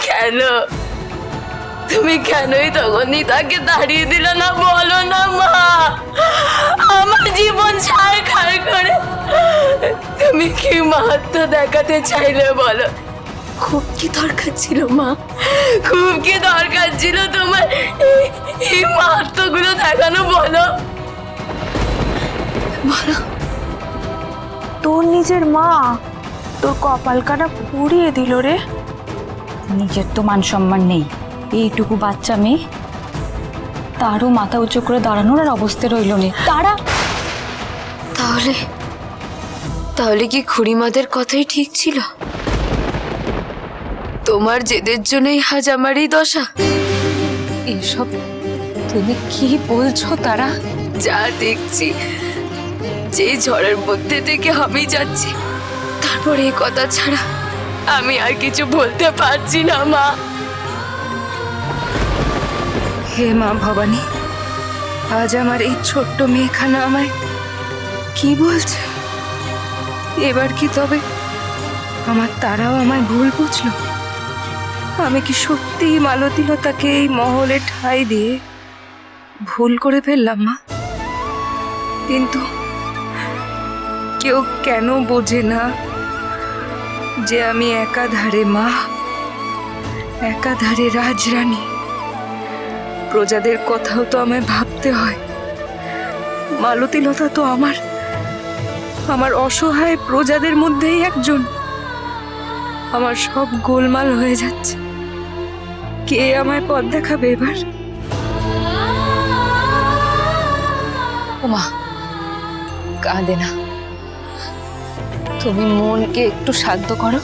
কেন তুমি কেনই তখনই তাকে দাঁড়িয়ে দিলে না? বলো না মা, আমার জীবন ছাড়খাড় করে তুমি কি মাহাত্ম্য দেখাতে চাইলে বলো? খুব কি দরকার ছিল মা, খুব কি দরকার ছিল তোমার এই মাহাত্ম্যগুলো দেখানো? বলো বলো। তোর নিজের মা তোর কপাল কাটা পুড়িয়ে দিল রে। নিজের তো মান সম্মান নেই, এইটুকু বাচ্চা মেয়ে, তারও মাথা উঁচু করে দাঁড়ানোর আর অবস্থা রইল নে। তারা তাহলে তাহলে কি খুড়িমাদের কথাই ঠিক ছিল? তোমার জেদের জন্যই আজ আমার এই দশা? এসব তুমি কি বলছো? তারা যা দেখছি, যে ঝড়ের মধ্যে থেকে আমি যাচ্ছি, তারপর এই কথা ছাড়া আমি আর কিছু বলতে পারছি না মা। হে মা ভবানী, আজ আমার এই ছোট্ট মেয়েখানা আমায় কি বলছে? এবার কি তবে আমার তারাও আমায় ভুল বুঝলো? আমি কি সত্যিই মালতীলতাকে এই মহলে ঠাঁই দিয়ে ভুল করে ফেললাম মা? কিন্তু কেউ কেন বোঝে না যে আমি একাধারে মা, একাধারে রাজরানী? প্রজাদের কথাও তো আমায় ভাবতে হয়। মালতীলতা তো আমার অসহায় প্রজাদের মধ্যেই একজন। আমার সব গোলমাল হয়ে যাচ্ছে। কে আমায় পথ দেখাবে এবার? ওমা, কাঁদে না, তুমি মনকে একটু শান্ত করো,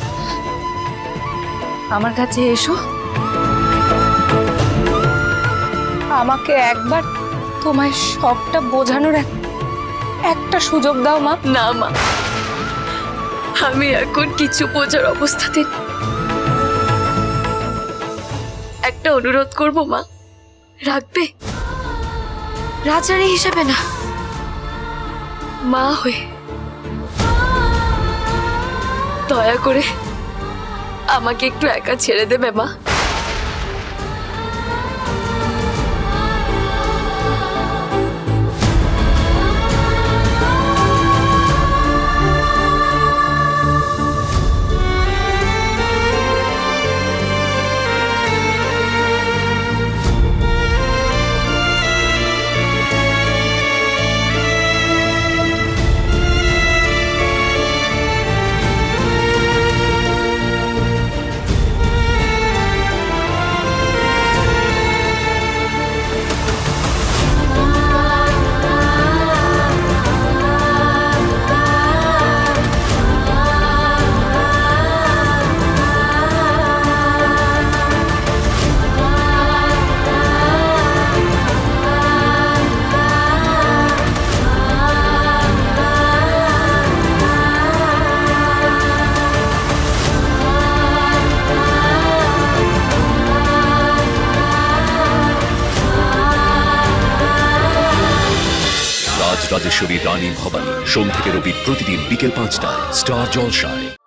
আমার কাছে এসো, আমাকে একবার তোমায় সবটা বোঝানোর একটা সুযোগ দাও মা। না মা, আমি এখন কিছু বোঝার অবস্থাতে নেই। একটা অনুরোধ করব মা, রাখবে? রাজারি হিসাবে না, মা হয়ে দয়া করে আমাকে একটু একা ছেড়ে দেবে মা? রাজরাজেশ্বরী রানী ভবানী, সোম থেকে রবি প্রতিদিন বিকেল ৫টায় স্টার জলসায়।